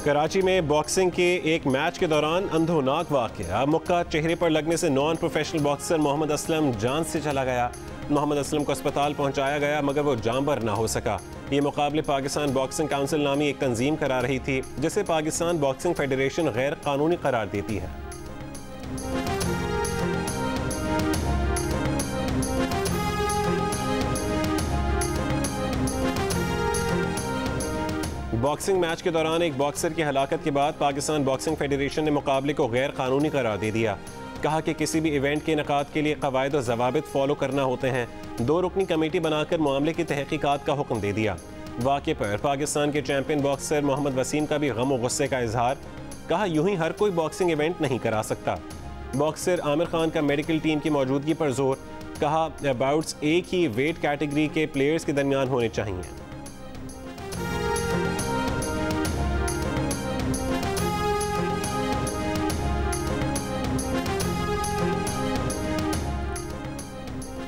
कराची में बॉक्सिंग के एक मैच के दौरान अंधोनाक वाक़या, मुक्का चेहरे पर लगने से non professional boxer Mohammad Aslam जान से चला गया। मोहम्मद असलम को अस्पताल पहुंचाया गया मगर वो जांबर ना हो सका। ये मुकाबले पाकिस्तान बॉक्सिंग काउंसिल नामी एक तंजीम करा रही थी, जिसे पाकिस्तान बॉक्सिंग फेडरेशन गैर कानूनी करार देती है। बॉक्सिंग मैच के दौरान एक बॉक्सर की हलाकत के बाद पाकिस्तान बॉक्सिंग फेडरेशन ने मुकाबले को गैर कानूनी करार दे दिया। कहा कि किसी भी इवेंट के इनेकाद के लिए कवायद और ज़वाबित फॉलो करना होते हैं। 2 रुकनी कमेटी बनाकर मामले की तहकीकात का हुक्म दे दिया। वाक़े पर पाकिस्तान के चैंपियन बॉक्सर मोहम्मद वसीम का भी गम और गुस्से का इजहार। कहा यूं ही हर कोई बॉक्सिंग इवेंट नहीं करा सकता। बॉक्सर आमिर खान का मेडिकल टीम की मौजूदगी पर जोर। कहा बाउट्स एक ही वेट कैटेगरी के प्लेयर्स के दरमियान होने चाहिए।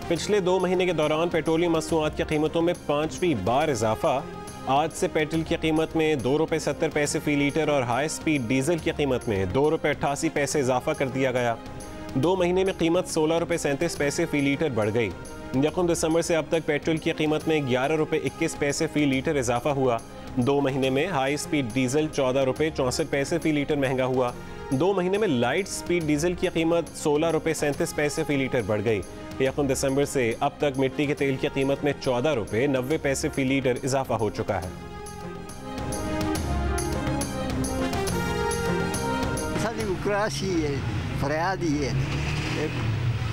पिछले 2 महीने के दौरान पेट्रोलियम मसनूआत की कीमतों में 5वीं बार इजाफा। आज से पेट्रोल की कीमत में ₹2.70 फ़ी लीटर और हाई स्पीड डीजल की कीमत में ₹2.88 इजाफा कर दिया गया। 2 महीने में कीमत ₹16.37 फ़ी लीटर बढ़ गई। 1 दिसंबर से अब तक पेट्रोल की कीमत में ₹11.21 फ़ी लीटर इजाफा हुआ। 2 महीने में हाई स्पीड डीजल ₹14.64 फ़ी लीटर महंगा हुआ। 2 महीने में लाइट स्पीड डीजल की कीमत ₹16.37 फ़ी लीटर बढ़ गई। 1 दिसंबर से अब तक मिट्टी के तेल की कीमत में ₹14.90 फ़ी लीटर इजाफा हो चुका है।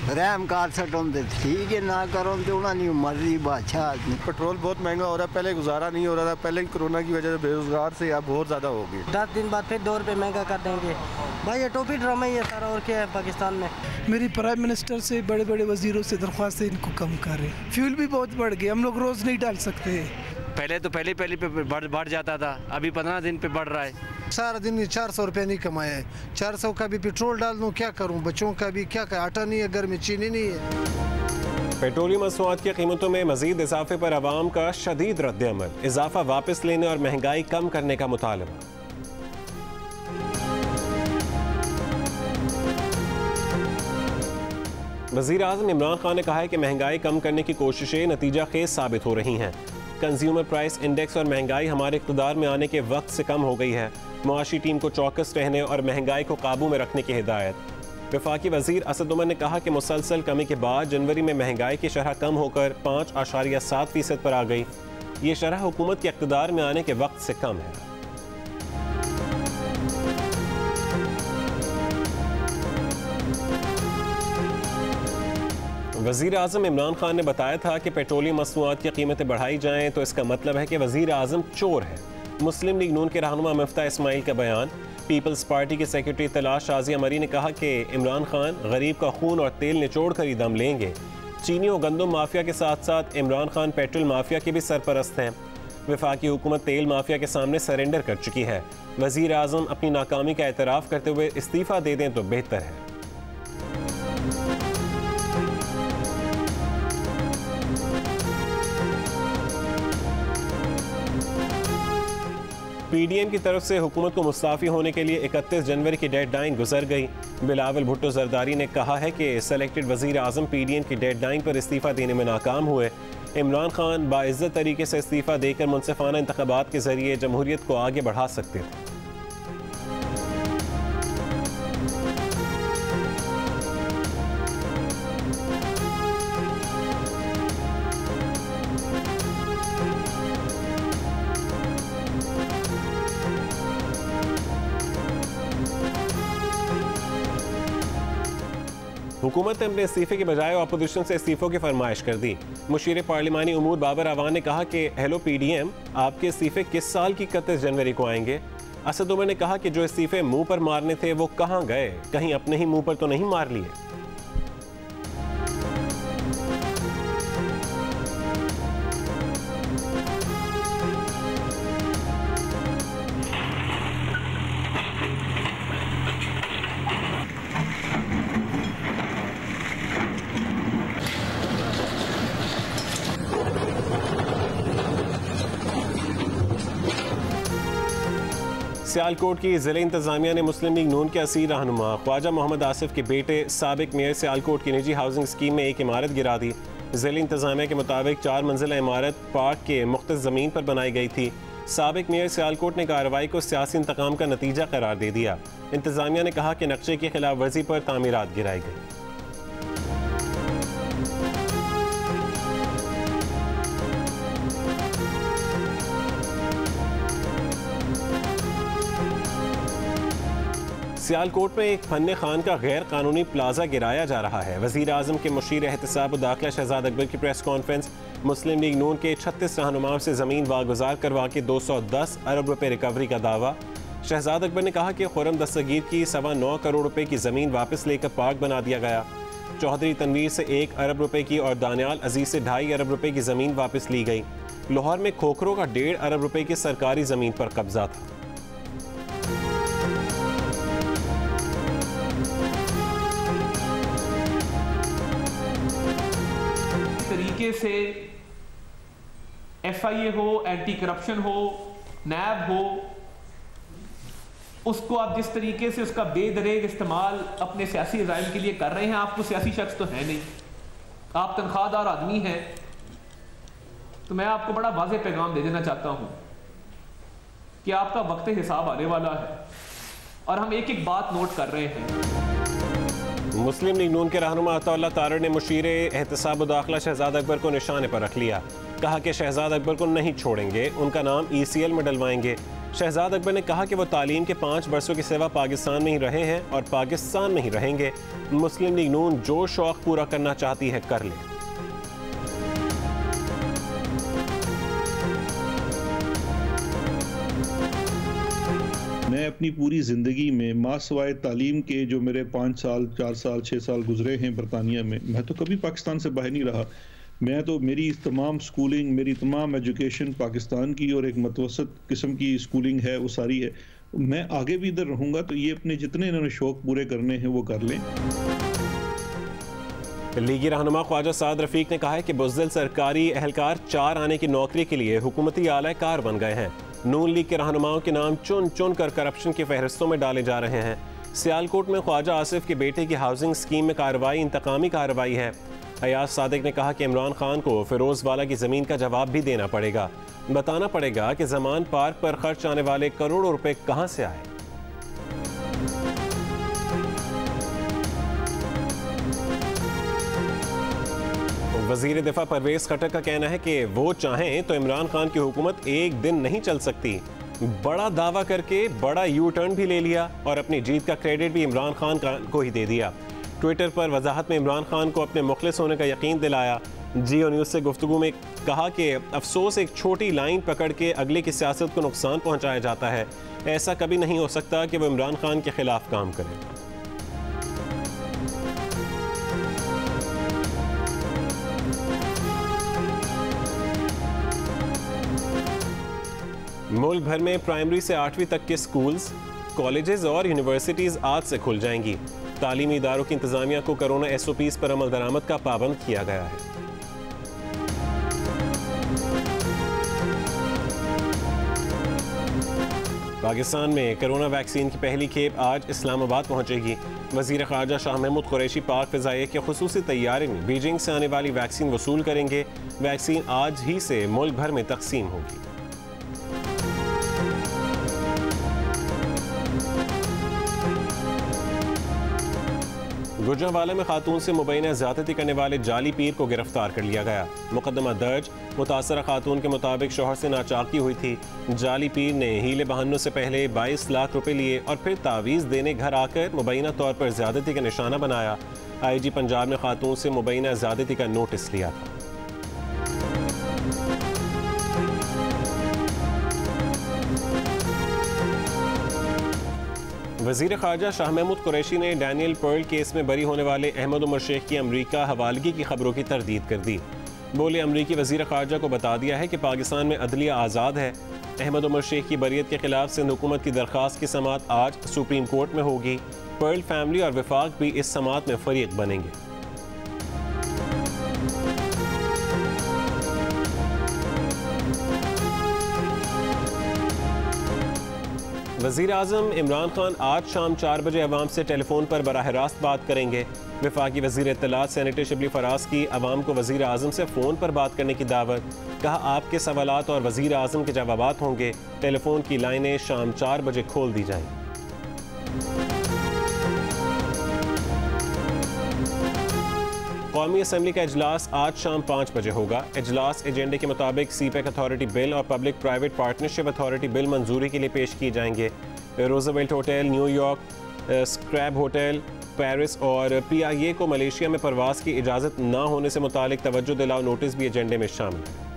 रैम कार सटोंदे ठीक है ना करो तो उन्होंने मर्जी बादशाह। पेट्रोल बहुत महंगा हो रहा है, पहले गुजारा नहीं हो रहा था। पहले कोरोना की वजह से बेरोजगार से अब बहुत ज़्यादा हो गई। 10 दिन बाद फिर ₹2 महंगा कर देंगे। भाई ये टोपी ड्रामा ही है सारा, और क्या है पाकिस्तान में। मेरी प्राइम मिनिस्टर से बड़े बड़े वजीरों से दरख्वास्त है इनको कम करें। फ्यूल भी बहुत बढ़ गया, हम लोग रोज़ नहीं डाल सकते। पहले तो पहले पे बढ़ जाता था, अभी 15 दिन पे बढ़ रहा है। सारा दिन 400 रुपये नहीं कमाया है। 400 का भी पेट्रोल डाल दूँ, क्या करूँ? बच्चों का भी क्या कर, आटा नहीं है घर में, चीनी नहीं है। पेट्रोलियम मसनूआत की कीमतों में मजीद इजाफे पर अवाम का शदीद रद्द-ए-अमल। इजाफा वापस लेने और महंगाई कम करने का मुतालबा। वज़ीर आज़म इमरान खान ने कहा है कि महंगाई कम करने की कोशिशें नतीजा खेज साबित हो रही हैं। कंज्यूमर प्राइस इंडेक्स और महंगाई हमारे इक़्तिदार में आने के वक्त से कम हो गई है। मुआशी टीम को चौकस रहने और महंगाई को काबू में रखने की हिदायत। वफाकी वज़ीर असद उमर ने कहा कि मुसलसल कमी के बाद जनवरी में महंगाई की शरह कम होकर 5.7% पर आ गई। ये शरह हुकूमत के इक़्तिदार में आने के वक्त से कम है। वज़ीर आज़म इमरान खान ने बताया था कि पेट्रोलियम मसनूआत की कीमतें बढ़ाई जाएँ तो इसका मतलब है कि वज़ीर आज़म चोर है। मुस्लिम लीग नून के रहनुमा मिफ्ता इस्माइल का बयान। पीपल्स पार्टी के सेक्रेटरी तलाश शाजिया मरी ने कहा कि इमरान खान गरीब का खून और तेल निचोड़ कर ही दम लेंगे। चीनी और गंदम माफिया के साथ साथ इमरान खान पेट्रोल माफिया के भी सरपरस्त हैं। वफाकी हुकूमत तेल माफिया के सामने सरेंडर कर चुकी है। वज़ीर आज़म अपनी नाकामी का एतराफ़ करते हुए इस्तीफ़ा दे दें तो बेहतर है। पीडीएम की तरफ से हुकूमत को मुस्ताफ़ी होने के लिए 31 जनवरी की डेडलाइन गुजर गई। बिलावल भुट्टो जरदारी ने कहा है कि सेलेक्टेड वज़ीर आज़म पीडीएम की डेडलाइन पर इस्तीफ़ा देने में नाकाम हुए। इमरान खान बाइज़्ज़त तरीके से इस्तीफ़ा देकर मुनसिफ़ाना इंतख़ाबात के ज़रिए जमहूरियत को आगे बढ़ा सकते थे। हुकूमत ने अपने इस्तीफे के बजाय अपोजिशन से इस्तीफों की फरमाइश कर दी। मुशीर पार्लिमानी उमूर बाबर अवान ने कहा कि हेलो पीडीएम, आपके इस्तीफे किस साल की 31 जनवरी को आएंगे? असद उमर ने कहा कि जो इस्तीफे मुंह पर मारने थे वो कहाँ गए? कहीं अपने ही मुंह पर तो नहीं मार लिए? सियालकोट की ज़िला इंतज़ामिया ने मुस्लिम लीग नून के असीर रहनुमा ख्वाजा मोहम्मद आसिफ के बेटे साबिक मेयर सियालकोट की निजी हाउसिंग स्कीम में एक इमारत गिरा दी। ज़िला इंतज़ामिया के मुताबिक 4 मंजिला इमारत पार्क के मुख्तस ज़मीन पर बनाई गई थी। साबिक मेयर सियालकोट ने कार्रवाई को सियासी इंतकाम का नतीजा करार दे दिया। इंतज़ामिया ने कहा कि नक्शे की खिलाफ वर्जी पर तामीरात गिराई गई। सियालकोट में एक फन्ने खान का गैर कानूनी प्लाजा गिराया जा रहा है। वज़ीर आज़म के मुशीर एहतसाब दाखिला शहजाद अकबर की प्रेस कॉन्फ्रेंस। मुस्लिम लीग नून के 36 रहनुमाओं से ज़मीन वागुजार करवा के 210 अरब रुपए रिकवरी का दावा। शहजाद अकबर ने कहा कि खुर्रम दस्तगीर की 9.25 करोड़ रुपए की ज़मीन वापस लेकर पार्क बना दिया गया। चौधरी तनवीर से 1 अरब रुपए की और दानियाल अजीज से 2.5 अरब रुपए की ज़मीन वापस ली गई। लाहौर में खोखरों का 1.5 अरब रुपए की सरकारी ज़मीन पर कब्जा था। तरीके से FIA हो, एंटी करप्शन हो, नैब हो, उसको आप जिस तरीके से उसका बेदरेग इस्तेमाल अपने सियासी रज़ाइम के लिए कर रहे हैं, आप कोई सियासी शख्स तो है नहीं, आप तनख्वाहदार आदमी हैं, तो मैं आपको बड़ा वाज़ेह पैगाम दे देना चाहता हूं कि आपका वक्त हिसाब आने वाला है और हम एक एक बात नोट कर रहे हैं। मुस्लिम लीग नून के रहनुमा अताउल्लाह तारड़ ने मुशीर एहतसाब दाखिला शहजाद अकबर को निशाने पर रख लिया। कहा कि शहजाद अकबर को नहीं छोड़ेंगे, उनका नाम ECL में डलवाएंगे। शहजाद अकबर ने कहा कि वो तालीम के 5 बरसों की सेवा पाकिस्तान में ही रहे हैं और पाकिस्तान में ही रहेंगे। मुस्लिम लीग नून जो शौक़ पूरा करना चाहती है कर ले। मैं अपनी पूरी ज़िंदगी में मासवाए तालीम के जो मेरे 5 साल 4 साल 6 साल गुजरे हैं बरतानिया में, मैं तो कभी पाकिस्तान से बाहर नहीं रहा। मैं तो मेरी तमाम स्कूलिंग, मेरी तमाम एजुकेशन पाकिस्तान की और एक मतवसत किस्म की स्कूलिंग है, वो सारी है। मैं आगे भी इधर रहूँगा, तो ये अपने जितने इन्होंने शौक़ पूरे करने हैं वो कर लें। लीगी रहनुमा ख्वाजा साद रफीक ने कहा है कि बुज़दिल सरकारी एहलकार 4 आने की नौकरी के लिए हुकूमती आला कार बन गए हैं। नून लीग के रहनुमाओं के नाम चुन चुन कर करप्शन की फहरिस्तों में डाले जा रहे हैं। सियालकोट में ख्वाजा आसिफ के बेटे की हाउसिंग स्कीम में कार्रवाई इंतकामी कार्रवाई है। अयाज सादिक ने कहा कि इमरान खान को फिरोज वाला की ज़मीन का जवाब भी देना पड़ेगा। बताना पड़ेगा कि जमान पार्क पर खर्च आने वाले करोड़ों रुपए कहां से आए। वजीर दिफा परवेज खट्टर का कहना है कि वो चाहें तो इमरान खान की हुकूमत एक दिन नहीं चल सकती। बड़ा दावा करके बड़ा यू टर्न भी ले लिया और अपनी जीत का क्रेडिट भी इमरान खान को ही दे दिया। ट्विटर पर वजाहत में इमरान खान को अपने मुखलिस होने का यकीन दिलाया। जियो न्यूज़ से गुफ्तगू में कहा कि अफसोस एक छोटी लाइन पकड़ के अगले की सियासत को नुकसान पहुंचाया जाता है। ऐसा कभी नहीं हो सकता कि वो इमरान खान के खिलाफ काम करे। मुल्क भर में प्राइमरी से 8वीं तक के स्कूल्स, कॉलेजेस और यूनिवर्सिटीज़ आज से खुल जाएंगी। तालीमी इदारों की इंतज़ामिया को कोरोना SOPs पर अमल दरामद का पाबंद किया गया है। पाकिस्तान में कोरोना वैक्सीन की पहली खेप आज इस्लामाबाद पहुंचेगी। वज़ीर ख़ारजा शाह महमूद कुरैशी पाक फ़िज़ाइया के ख़ुसूसी तैयारी में बीजिंग से आने वाली वैक्सीन वसूल करेंगे। वैक्सीन आज ही से मुल्क भर में तकसीम होगी। गुजरांवाला में खातून से मुबैना ज़्यादती करने वाले जाली पीर को गिरफ्तार कर लिया गया। मुकदमा दर्ज। मुतासरा खातून के मुताबिक शौहर से नाचाकी हुई थी। जाली पीर ने हीले बहानों से पहले 22 लाख रुपए लिए और फिर तावीज़ देने घर आकर मुबैना तौर पर ज़्यादती का निशाना बनाया। IG पंजाब ने खातून से मुबैना ज़्यादती का नोटिस लिया था। वज़ीर ख़ारजा शाह महमूद कुरैशी ने डैनियल पर्ल केस में बरी होने वाले अहमद उमर शेख की अमरीका हवालगी की खबरों की तरदीद कर दी। बोले अमरीकी वज़ीर ख़ारजा को बता दिया है कि पाकिस्तान में अदलिया आज़ाद है। अहमद उमर शेख की बरियत के खिलाफ सिंध हुकूमत की दरख्वास्त की समाअत आज सुप्रीम कोर्ट में होगी। पर्ल फैमिली और वफाक भी इस समाअत में फ़रीक बनेंगे। वज़ीर आज़म इमरान खान आज शाम 4 बजे अवाम से टेलीफोन पर बराह रास्त बात करेंगे। वफाकी वज़ीर इत्तलात सेनेटर शिबली फराज की अवाम को वज़ीर आज़म से फ़ोन पर बात करने की दावत। कहा आपके सवालात और वज़ीर आज़म के जवाबात होंगे। टेलीफोन की लाइनें शाम 4 बजे खोल दी जाएंगी। कौमी असम्बली का इजलास आज शाम 5 बजे होगा। इजलास एजेंडे के मुताबिक सीपैक अथॉरिटी बिल और public private partnership authority bill मंजूरी के लिए पेश किए जाएंगे। Roosevelt hotel, New York, Scribe hotel, Paris और PIA को मलेशिया में परवास की इजाज़त न होने से मुतालिक तवज्जो दिलाओ नोटिस भी एजेंडे में शामिल है।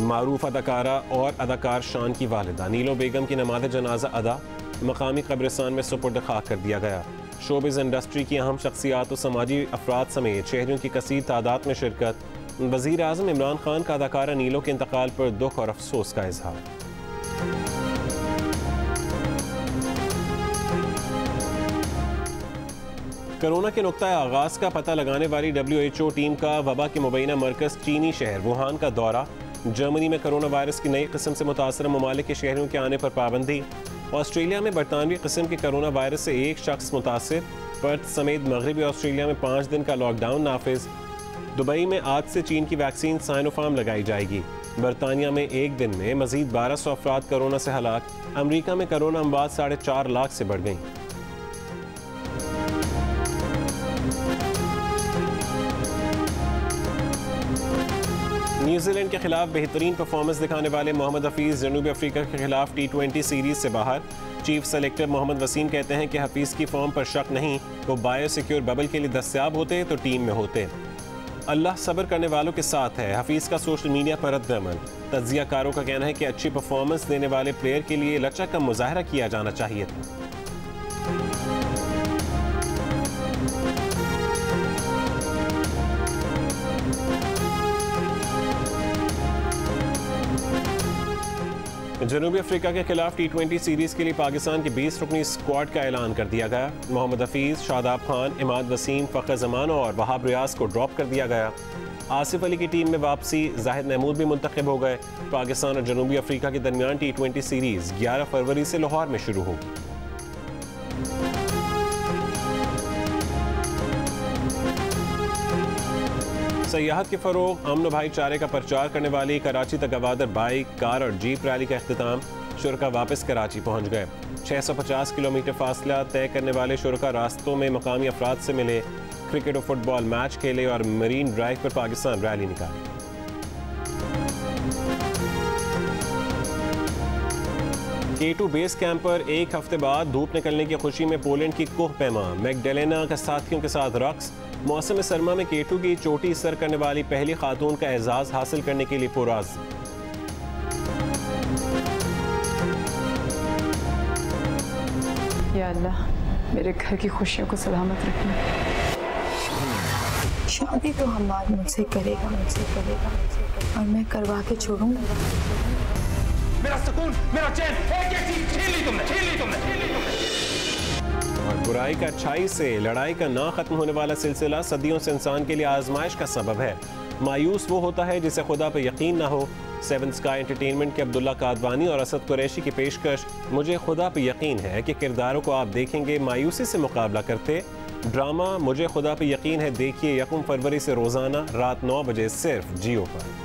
मारूफ अदाकारा और अदाकार शान की वालिदा नीलो बेगम की नमाज़ जनाजा अदा मकामी कब्रिस्तान में सुपुर्द खाक कर दिया गया। शोबिज़ इंडस्ट्री की अहम शख्सियात और समाजी अफराद समेत शहरियों की कसीर तादाद में शिरकत। वज़ीर आज़म इमरान खान का अदाकारा नीलो के इंतकाल पर दुख और अफसोस का इजहार। कोरोना के नुक्ता आगाज़ का पता लगाने वाली WHO टीम का वबा के मुबैना मरकज़ चीनी शहर वुहान का दौरा। जर्मनी में कोरोना वायरस की नई किस्म से मुतासर ममालिक के शहरियों के आने पर पाबंदी। ऑस्ट्रेलिया में बरतानवी किस्म के कोरोना वायरस से एक शख्स मुतासर। पर्थ समेत मगरबी ऑस्ट्रेलिया में 5 दिन का लॉकडाउन नाफिज। दुबई में आज से चीन की वैक्सीन साइनोफार्म लगाई जाएगी। बरतानिया में एक दिन में मजीद 1200 अफराद कोरोना से हलाक। अमरीका में कोरोना अमवात 4.5 लाख से बढ़ गई। न्यूजीलैंड के खिलाफ बेहतरीन परफॉर्मेंस दिखाने वाले मोहम्मद हफीज़ जनूबी अफ्रीका के खिलाफ T20 सीरीज से बाहर। चीफ सेलेक्टर मोहम्मद वसीम कहते हैं कि हफीज़ की फॉर्म पर शक नहीं, वो बायो सिक्योर बबल के लिए दस्तयाब होते तो टीम में होते। अल्लाह सब्र करने वालों के साथ है। हफीज़ का सोशल मीडिया पर रद्द-ए-अमल। तज्जियाकारों का कहना है कि अच्छी परफॉर्मेंस देने वाले प्लेयर के लिए लचक का मुजाहरा किया जाना चाहिए था। जनूबी अफ्रीका के खिलाफ T20 सीरीज के लिए पाकिस्तान की 20 रुकनी स्क्वाड का ऐलान कर दिया गया। मोहम्मद हफीज़, शादाब खान, इमाद वसीम, फ़खर ज़मान और वहाब रियाज को ड्रॉप कर दिया गया। आसिफ अली की टीम में वापसी। जाहिद महमूद भी मुंतखब हो गए। पाकिस्तान और जनूबी अफ्रीका के दरमियान T20 सीरीज 11 फरवरी से लाहौर में शुरू होगी। सयाहत के फरोग, अमन व भाईचारे का प्रचार करने वाली कराची तक गवादर बाइक, कार और जीप रैली का अख्तिताम। शुरका वापस कराची पहुंच गए। 650 किलोमीटर फासला तय करने वाले शुरका रास्तों में मकामी अफराद से मिले। क्रिकेट और फुटबॉल मैच खेले और मरीन ड्राइव पर पाकिस्तान रैली निकाली। K2 बेस कैंप पर एक हफ्ते बाद धूप निकलने की खुशी में पोलैंड की कोह पैमा मैगडेलेना के साथियों के साथ रक्स। मौसम सरमा में K2 की चोटी सर करने वाली पहली खातून का एजाज हासिल करने के लिए पुराज। या अल्लाह मेरे घर की खुशियों को सलामत रखना। शादी तो हमारा मुझसे करेगा और मैं करवा के छोड़ूंगा। मेरा सुकून, मेरा चैन, एक चीज छीन ली तुमने। और बुराई का अच्छाई से लड़ाई का ना खत्म होने वाला सिलसिला सदियों से इंसान के लिए आजमाइश का सबब है। मायूस वो होता है जिसे खुदा पर यकीन ना हो। 7 स्काई एंटरटेनमेंट के अब्दुल्ला कादवानी और असद कुरैशी की पेशकश मुझे खुदा पर यकीन है कि किरदारों को आप देखेंगे मायूसी से मुकाबला करते। ड्रामा मुझे खुदा पर यकीन है देखिए 1 फरवरी से रोजाना रात 9 बजे सिर्फ जियो पर।